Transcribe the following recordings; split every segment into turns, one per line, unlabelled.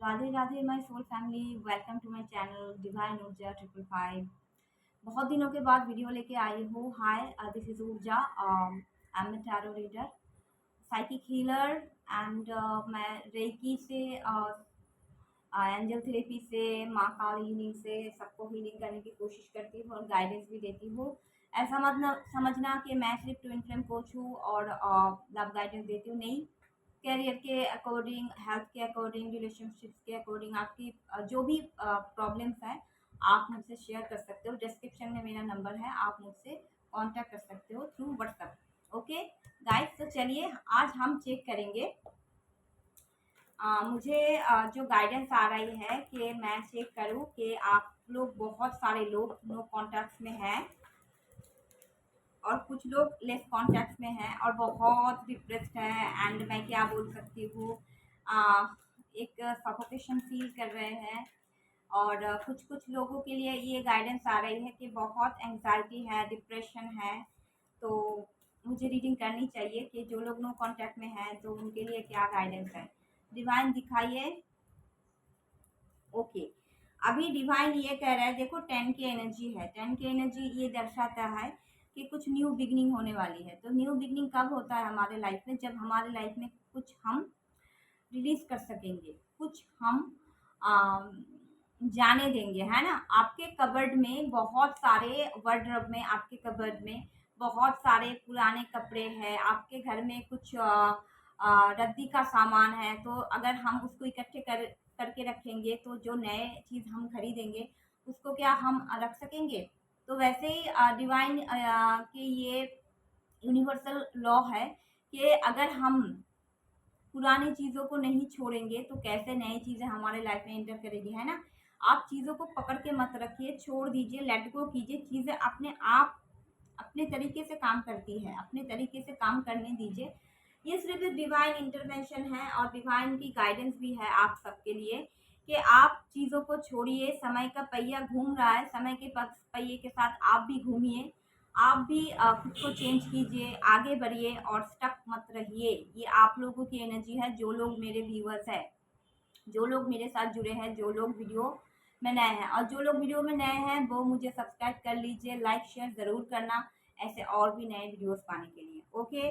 Radhe Radhe my soul family, welcome to my channel divine Urja 555। बहुत दिनों के बाद वीडियो लेके आई हूँ। हाय, दिस इज ऊर्जा। I am a tarot reader, psychic healer and मैं रेकी से, एंजल थेरेपी से, माँ काली हीलिंग से सबको हीलिंग करने की कोशिश करती हूँ और गाइडेंस भी देती हूँ। ऐसा मत न समझना कि मैं सिर्फ ट्विन फ्लेम कोच हूँ और लव गाइडेंस देती हूँ, नहीं। करियर के अकॉर्डिंग, हेल्थ के अकॉर्डिंग, रिलेशनशिप्स के अकॉर्डिंग, आपकी जो भी प्रॉब्लम्स हैं आप मुझसे शेयर कर सकते हो। डिस्क्रिप्शन में मेरा नंबर है, आप मुझसे कांटेक्ट कर सकते हो थ्रू व्हाट्सएप। ओके गाइस, तो चलिए आज हम चेक करेंगे। मुझे जो गाइडेंस आ रही है कि मैं चेक करूं कि आप लोग, बहुत सारे लोग नो कॉन्टैक्ट्स में हैं और कुछ लोग लेस कॉन्टैक्ट्स में हैं और बहुत डिप्रेस्ड है। एंड मैं क्या बोल सकती हूँ, एक सफोकेशन फील कर रहे हैं। और कुछ कुछ लोगों के लिए ये गाइडेंस आ रही है कि बहुत एंग्जाइटी है, डिप्रेशन है। तो मुझे रीडिंग करनी चाहिए कि जो लोग नो कांटेक्ट में हैं तो उनके लिए क्या गाइडेंस है। डिवाइन दिखाइए। ओके, अभी डिवाइन ये कह रहा है, देखो 10 की एनर्जी है। 10 की एनर्जी ये दर्शाता है कि कुछ न्यू बिगनिंग होने वाली है। तो न्यू बिगनिंग कब होता है हमारे लाइफ में? जब हमारे लाइफ में कुछ हम रिलीज कर सकेंगे, कुछ हम जाने देंगे, है ना। आपके कबर्ड में बहुत सारे, वार्डरोब में, आपके कबर्ड में बहुत सारे पुराने कपड़े हैं। आपके घर में कुछ रद्दी का सामान है। तो अगर हम उसको इकट्ठे करके रखेंगे तो जो नए चीज़ हम खरीदेंगे उसको क्या हम रख सकेंगे? तो वैसे ही डिवाइन के ये यूनिवर्सल लॉ है कि अगर हम पुरानी चीज़ों को नहीं छोड़ेंगे तो कैसे नई चीज़ें हमारे लाइफ में एंटर करेगी, है ना। आप चीज़ों को पकड़ के मत रखिए, छोड़ दीजिए, लेट गो कीजिए। चीज़ें अपने आप अपने तरीके से काम करती है, अपने तरीके से काम करने दीजिए। ये सिर्फ एक डिवाइन इंटरवेंशन है और डिवाइन की गाइडेंस भी है आप सबके लिए कि आप चीज़ों को छोड़िए। समय का पहिया घूम रहा है, समय के पहिए के साथ आप भी घूमिए। आप भी खुद को चेंज कीजिए, आगे बढ़िए और स्टक मत रहिए। ये आप लोगों की एनर्जी है, जो लोग मेरे व्यूअर्स हैं, जो लोग मेरे साथ जुड़े हैं, जो लोग वीडियो में नए हैं। और जो लोग वीडियो में नए हैं वो मुझे सब्सक्राइब कर लीजिए, लाइक शेयर ज़रूर करना ऐसे और भी नए वीडियोस पाने के लिए। ओके,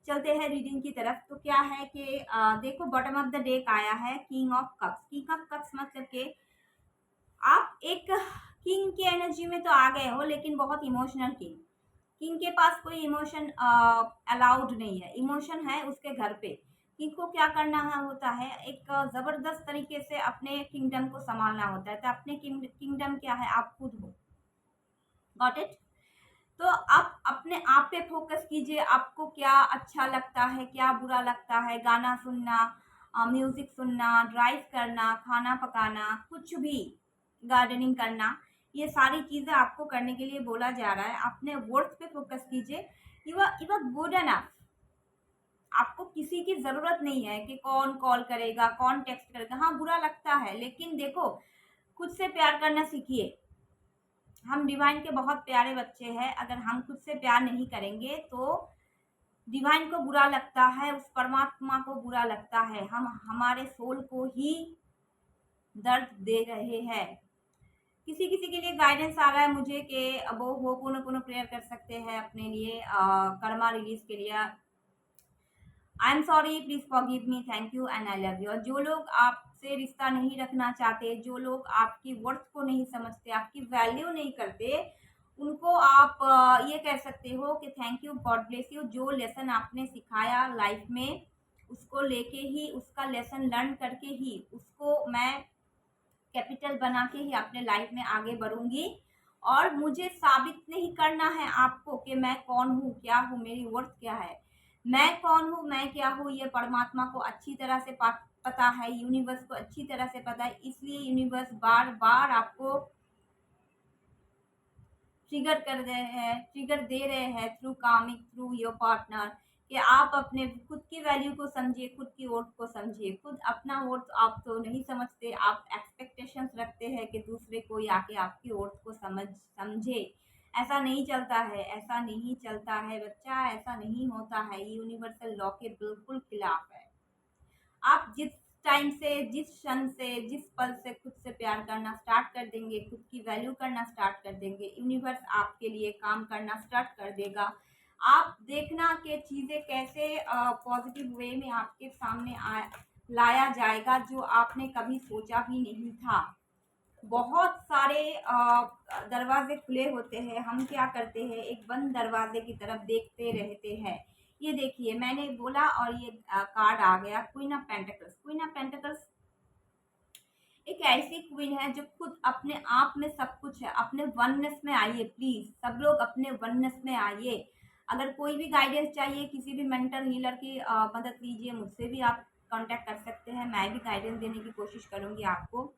चलते हैं रीडिंग की तरफ। तो क्या है कि देखो, बॉटम ऑफ द डेक आया है king of cups. King of cups मतलब कि आप एक किंग की एनर्जी में तो आ गए हो, लेकिन बहुत इमोशनल किंग। किंग के पास कोई इमोशन अलाउड नहीं है, इमोशन है उसके घर पे। किंग को क्या करना है होता है, एक जबरदस्त तरीके से अपने किंगडम को संभालना होता है। तो अपने किंगडम क्या है, आप खुद हो। Got it. तो आप अपने आप पे फोकस कीजिए। आपको क्या अच्छा लगता है, क्या बुरा लगता है, गाना सुनना, म्यूजिक सुनना, ड्राइव करना, खाना पकाना, कुछ भी, गार्डनिंग करना, ये सारी चीज़ें आपको करने के लिए बोला जा रहा है। अपने वर्थ पे फोकस कीजिए। You are good enough. आपको किसी की ज़रूरत नहीं है कि कौन कॉल करेगा, कौन टेक्स्ट करेगा। हाँ, बुरा लगता है, लेकिन देखो, खुद से प्यार करना सीखिए। हम डिवाइन के बहुत प्यारे बच्चे हैं। अगर हम खुद से प्यार नहीं करेंगे तो डिवाइन को बुरा लगता है, उस परमात्मा को बुरा लगता है। हम हमारे सोल को ही दर्द दे रहे हैं। किसी किसी के लिए गाइडेंस आ रहा है मुझे कि वो होपोनोपोनो प्रेयर कर सकते हैं अपने लिए, कर्मा रिलीज के लिए। I am sorry, please forgive me, thank you and I love you. और जो लोग आपसे रिश्ता नहीं रखना चाहते, जो लोग आपकी वर्थ को नहीं समझते, आपकी वैल्यू नहीं करते, उनको आप ये कह सकते हो कि thank you, God bless you. जो लेसन आपने सिखाया लाइफ में, उसको लेके ही, उसका लेसन लर्न करके ही, उसको मैं कैपिटल बना के ही अपने लाइफ में आगे बढ़ूंगी। और मुझे साबित नहीं करना है आपको कि मैं कौन हूँ, क्या हूँ, मेरी वर्थ क्या है। मैं कौन हूँ, मैं क्या हूँ, ये परमात्मा को अच्छी तरह से पता है, यूनिवर्स को अच्छी तरह से पता है। इसलिए यूनिवर्स बार बार आपको ट्रिगर दे रहे हैं through comic, through your partner, कि आप अपने खुद की वैल्यू को समझिए, खुद की वर्थ को समझिए। खुद अपना वर्थ आप तो नहीं समझते, आप एक्सपेक्टेशंस रखते हैं कि दूसरे कोई आके आपकी वर्थ को समझे। ऐसा नहीं चलता है, ऐसा नहीं चलता है बच्चा, ऐसा नहीं होता है। यूनिवर्सल लॉ के बिल्कुल खिलाफ है। आप जिस टाइम से, जिस क्षण से, जिस पल से खुद से प्यार करना स्टार्ट कर देंगे, खुद की वैल्यू करना स्टार्ट कर देंगे, यूनिवर्स आपके लिए काम करना स्टार्ट कर देगा। आप देखना कि चीज़ें कैसे पॉजिटिव वे में आपके सामने लाया जाएगा, जो आपने कभी सोचा भी नहीं था। बहुत सारे दरवाजे खुले होते हैं, हम क्या करते हैं, एक बंद दरवाजे की तरफ देखते रहते हैं। ये देखिए, मैंने बोला और ये कार्ड आ गया, queen of pentacles. Queen of pentacles एक ऐसी क्वीन है जो खुद अपने आप में सब कुछ है। अपने वननेस में आइए प्लीज, सब लोग अपने वननेस में आइए। अगर कोई भी गाइडेंस चाहिए, किसी भी मेंटर हीलर की मदद लीजिए, मुझसे भी आप कांटेक्ट कर सकते हैं। मैं भी गाइडेंस देने की कोशिश करूंगी आपको।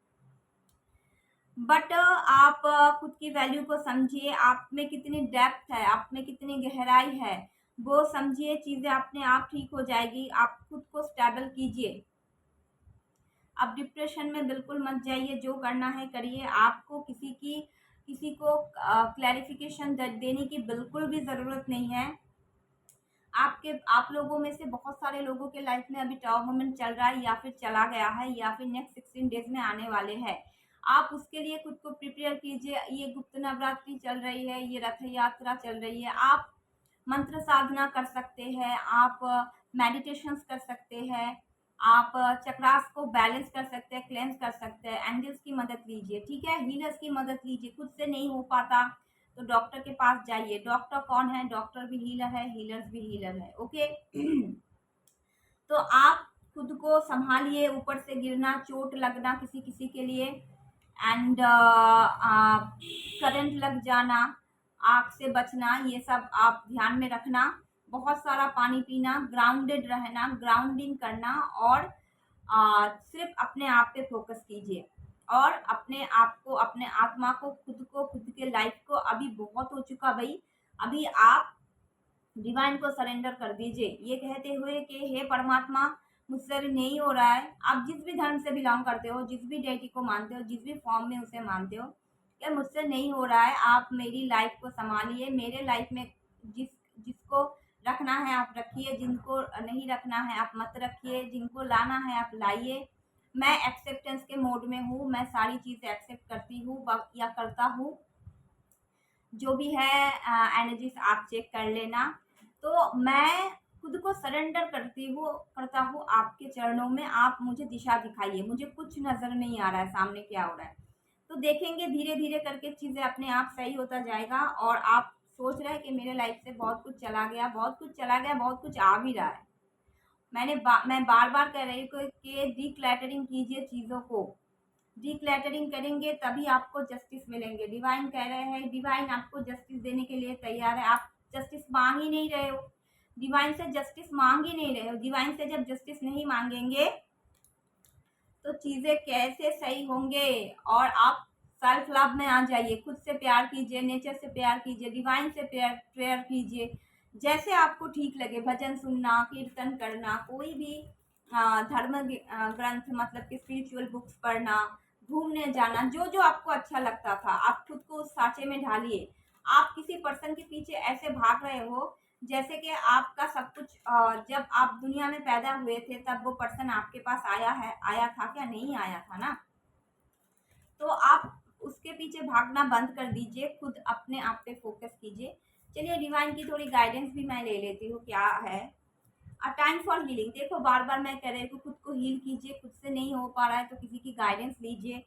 बट आप खुद की वैल्यू को समझिए, आप में कितनी डेप्थ है, आप में कितनी गहराई है, वो समझिए। चीज़ें अपने आप ठीक हो जाएगी। आप खुद को स्टेबल कीजिए। आप डिप्रेशन में बिल्कुल मत जाइए, जो करना है करिए। आपको किसी को क्लैरिफिकेशन देने की बिल्कुल भी ज़रूरत नहीं है। आप लोगों में से बहुत सारे लोगों के लाइफ में अभी टावर मोमेंट चल रहा है, या फिर चला गया है, या फिर नेक्स्ट 16 डेज में आने वाले हैं। आप उसके लिए खुद को प्रिपेयर कीजिए। ये गुप्त नवरात्रि चल रही है, ये रथ यात्रा चल रही है। आप मंत्र साधना कर सकते हैं, आप मेडिटेशंस कर सकते हैं, आप चक्रास को बैलेंस कर सकते हैं, क्लेंस कर सकते हैं। एंजल्स की मदद लीजिए, ठीक है, हीलर्स की मदद लीजिए। खुद से नहीं हो पाता तो डॉक्टर के पास जाइए। डॉक्टर कौन है? डॉक्टर भी हीलर है, हीलर्स भी हीलर है। ओके। तो आप खुद को संभालिए, ऊपर से गिरना, चोट लगना किसी किसी के लिए, एंड करंट लग जाना, आग से बचना, ये सब आप ध्यान में रखना। बहुत सारा पानी पीना, ग्राउंडेड रहना, ग्राउंडिंग करना, और सिर्फ अपने आप पे फोकस कीजिए, और अपने आप को, अपने आत्मा को, खुद के लाइफ को, अभी बहुत हो चुका भाई, अभी आप डिवाइन को सरेंडर कर दीजिए, ये कहते हुए कि हे परमात्मा, मुझसे अभी नहीं हो रहा है। आप जिस भी धर्म से बिलोंग करते हो, जिस भी डेटी को मानते हो, जिस भी फॉर्म में उसे मानते हो, क्या मुझसे नहीं हो रहा है, आप मेरी लाइफ को संभालिए। मेरे लाइफ में जिसको रखना है आप रखिए, जिनको नहीं रखना है आप मत रखिए, जिनको लाना है आप लाइए। मैं एक्सेप्टेंस के मोड में हूँ, मैं सारी चीज़ें एक्सेप्ट करती हूँ या करता हूँ। जो भी है एनर्जीज आप चेक कर लेना। तो मैं खुद को सरेंडर करता हूँ आपके चरणों में। आप मुझे दिशा दिखाइए, मुझे कुछ नज़र नहीं आ रहा है सामने क्या हो रहा है। तो देखेंगे धीरे धीरे करके चीज़ें अपने आप सही होता जाएगा। और आप सोच रहे हैं कि मेरे लाइफ से बहुत कुछ चला गया, बहुत कुछ चला गया, बहुत कुछ आ भी रहा है। मैं बार बार कह रही हूँ कि डिक्लैटरिंग कीजिए चीज़ों को। डिक्लैटरिंग करेंगे तभी आपको जस्टिस मिलेंगे। डिवाइन कह रहे हैं, डिवाइन आपको जस्टिस देने के लिए तैयार है। आप जस्टिस मांग ही नहीं रहे हो, डिवाइन से जस्टिस मांग ही नहीं रहे हो। डिवाइन से जब जस्टिस नहीं मांगेंगे तो चीज़ें कैसे सही होंगे। और आप सेल्फ लव में आ जाइए, खुद से प्यार कीजिए, नेचर से प्यार कीजिए, डिवाइन से प्रेयर कीजिए। जैसे आपको ठीक लगे, भजन सुनना, कीर्तन करना, कोई भी धर्म ग्रंथ मतलब कि स्पिरिचुअल बुक्स पढ़ना, घूमने जाना, जो जो आपको अच्छा लगता था, आप खुद को उस सांचे में ढालिए। आप किसी पर्सन के पीछे ऐसे भाग रहे हो जैसे कि आपका सब कुछ जब आप दुनिया में पैदा हुए थे तब वो पर्सन आपके पास आया था क्या? नहीं आया था ना। तो आप उसके पीछे भागना बंद कर दीजिए, खुद अपने आप पे फोकस कीजिए। चलिए, डिवाइन की थोड़ी गाइडेंस भी मैं ले लेती हूँ, क्या है। A time for healing. देखो, बार बार मैं कह रही हूँ खुद को हील कीजिए। खुद से नहीं हो पा रहा है तो किसी की गाइडेंस लीजिए।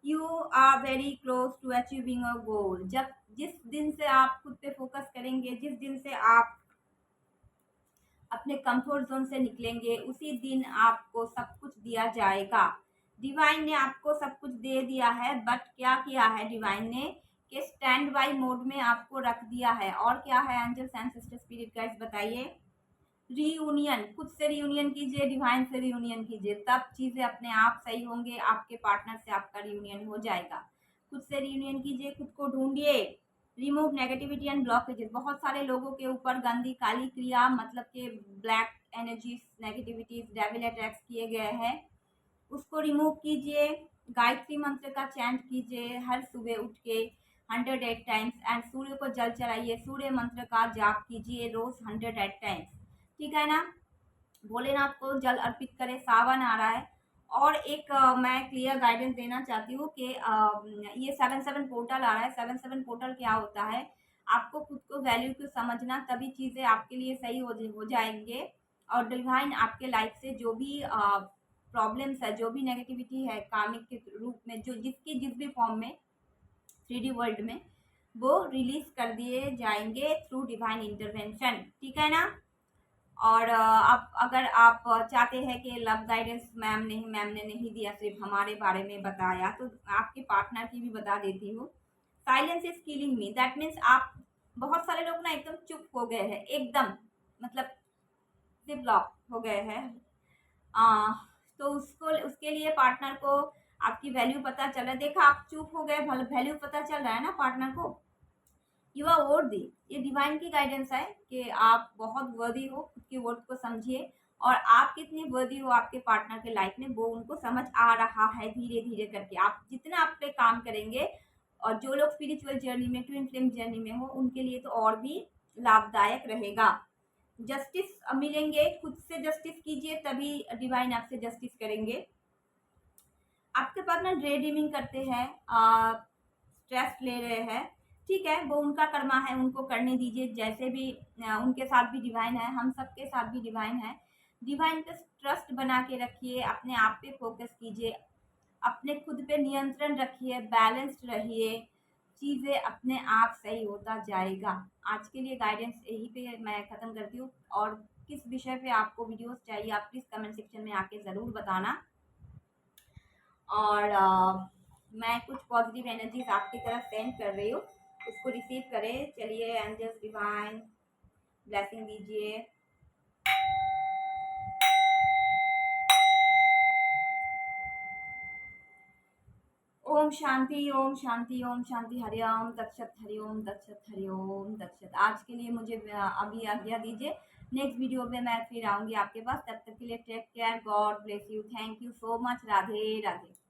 You are very close to achieving a goal. जब जिस दिन से आप खुद पे फोकस करेंगे, जिस दिन से आप अपने कंफर्ट जोन से निकलेंगे, उसी दिन आपको सब कुछ दिया जाएगा। डिवाइन ने आपको सब कुछ दे दिया है, बट क्या किया है डिवाइन ने कि स्टैंड बाय मोड में आपको रख दिया है। और क्या है angels and sister spirit guides, बताइए। रीयूनियन, खुद से रीयूनियन कीजिए, डिवाइन से रीयूनियन कीजिए, तब चीज़ें अपने आप सही होंगे। आपके पार्टनर से आपका रीयूनियन हो जाएगा। खुद से रीयूनियन कीजिए, खुद को ढूंढिए। Remove negativity and blockages. बहुत सारे लोगों के ऊपर गंदी काली क्रिया मतलब के black energies, negativities, devil attacks किए गए हैं, उसको रिमूव कीजिए। गायत्री मंत्र का चैंट कीजिए हर सुबह उठ के 108 टाइम्स, एंड सूर्य को जल चढ़ाइए। सूर्य मंत्र का जाप कीजिए रोज 108 टाइम्स, ठीक है ना। भोलेनाथ को जल अर्पित करें, सावन आ रहा है, और एक मैं क्लियर गाइडेंस देना चाहती हूँ कि ये 7-7 पोर्टल आ रहा है। 7-7 पोर्टल क्या होता है, आपको खुद को वैल्यू को समझना, तभी चीज़ें आपके लिए सही हो जाएंगे। और डिवाइन आपके लाइफ से जो भी प्रॉब्लम्स है, जो भी नेगेटिविटी है कार्मिक के रूप में, जो जिसकी जिस भी फॉर्म में 3D वर्ल्ड में, वो रिलीज कर दिए जाएंगे थ्रू डिवाइन इंटरवेंशन। ठीक है ना। और आप अगर आप चाहते हैं कि लव गाइडेंस मैम ने नहीं दिया, सिर्फ हमारे बारे में बताया, तो आपके पार्टनर की भी बता देती हूँ। Silence is killing me, that means आप, बहुत सारे लोग ना एकदम चुप हो गए हैं, एकदम मतलब से ब्लॉक हो गए हैं। आ, तो उसको, उसके लिए पार्टनर को आपकी वैल्यू पता चल रहा है। देखा, आप चुप हो गए, वैल्यू पता चल रहा है ना पार्टनर को। यू आर वर्दी, ये डिवाइन की गाइडेंस है कि आप बहुत वर्दी हो। खुद के वर्ड को समझिए, और आप कितनी वर्दी हो आपके पार्टनर के लाइफ में, वो उनको समझ आ रहा है धीरे धीरे करके। आप जितना आप पे काम करेंगे, और जो लोग स्पिरिचुअल जर्नी में, ट्विन फ्लेम जर्नी में हो, उनके लिए तो और भी लाभदायक रहेगा। जस्टिस मिलेंगे, खुद से जस्टिस कीजिए, तभी डिवाइन आपसे जस्टिस करेंगे। आपके पार्टनर ड्रे ड्रीमिंग करते हैं, स्ट्रेस ले रहे हैं, ठीक है, वो उनका कर्मा है, उनको करने दीजिए। जैसे भी उनके साथ भी डिवाइन है, हम सबके साथ भी डिवाइन है। डिवाइन पे ट्रस्ट बना के रखिए, अपने आप पे फोकस कीजिए, अपने खुद पे नियंत्रण रखिए, बैलेंस्ड रहिए, चीज़ें अपने आप सही होता जाएगा। आज के लिए गाइडेंस यही पे मैं ख़त्म करती हूँ। और किस विषय पे आपको वीडियोस चाहिए, आप प्लीज़ कमेंट सेक्शन में आके ज़रूर बताना। और मैं कुछ पॉजिटिव एनर्जीज आपकी तरफ सेंड कर रही हूँ, उसको रिसीव करें। चलिए, एंजल्स डिवाइन ब्लेसिंग दीजिए। ओम शांति, ओम शांति, ओम शांति। हरिओम तक्षत, हरिओम तक्षत, हरिओम तक्षत। आज के लिए मुझे अभी आज्ञा दीजिए। नेक्स्ट वीडियो में मैं फिर आऊंगी आपके पास। तब तक के लिए take care, God bless you, thank you so much. Radhe Radhe.